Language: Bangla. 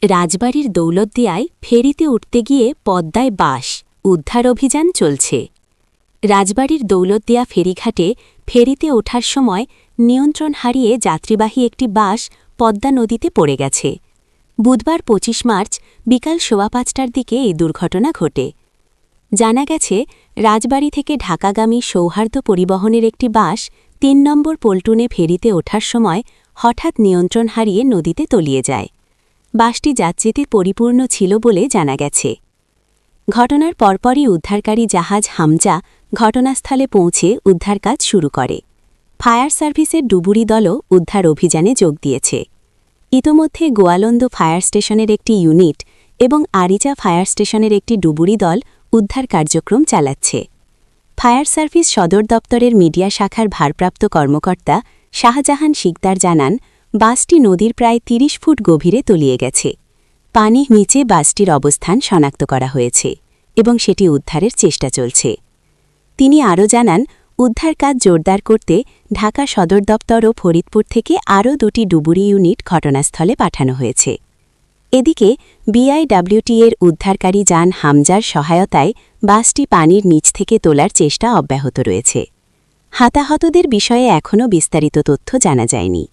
রাজবাড়ির দৌলতদিয়ায় ফেরিতে উঠতে গিয়ে পদ্মায় বাস উদ্ধার অভিযান চলছে। রাজবাড়ির দৌলতদিয়া ফেরিঘাটে ফেরিতে ওঠার সময় নিয়ন্ত্রণ হারিয়ে যাত্রীবাহী একটি বাস পদ্মা নদীতে পড়ে গেছে। বুধবার ২৫ মার্চ বিকাল ৫:১৫টার দিকে এই দুর্ঘটনা ঘটে। জানা গেছে, রাজবাড়ি থেকে ঢাকাগামী সৌহার্দ্য পরিবহনের একটি বাস ৩ নম্বর পল্টনে ফেরিতে ওঠার সময় হঠাৎ নিয়ন্ত্রণ হারিয়ে নদীতে তলিয়ে যায়। বাসটি যাত্রীতে পরিপূর্ণ ছিল বলে জানা গেছে। ঘটনার পরপরই উদ্ধারকারী জাহাজ হামজা ঘটনাস্থলে পৌঁছে উদ্ধার কাজ শুরু করে। ফায়ার সার্ভিসের ডুবুরি দলও উদ্ধার অভিযানে যোগ দিয়েছে। ইতোমধ্যে গোয়ালন্দ ফায়ার স্টেশনের একটি ইউনিট এবং আরিচা ফায়ার স্টেশনের একটি ডুবুরি দল উদ্ধার কার্যক্রম চালাচ্ছে। ফায়ার সার্ভিস সদর দপ্তরের মিডিয়া শাখার ভারপ্রাপ্ত কর্মকর্তা শাহজাহান শিকদার জানান, বাসটি নদীর প্রায় ৩০ ফুট গভীরে তলিয়ে গেছে। পানির নিচে বাসটির অবস্থান শনাক্ত করা হয়েছে এবং সেটি উদ্ধারের চেষ্টা চলছে। তিনি আরও জানান, উদ্ধার কাজ জোরদার করতে ঢাকা সদর দপ্তর ও ফরিদপুর থেকে আরও ২টি ডুবুরি ইউনিট ঘটনাস্থলে পাঠানো হয়েছে। এদিকে বিআইডব্লিউটি-এর উদ্ধারকারী যান হামজার সহায়তায় বাসটি পানির নিচ থেকে তোলার চেষ্টা অব্যাহত রয়েছে। হতাহতদের বিষয়ে এখনও বিস্তারিত তথ্য জানা যায়নি।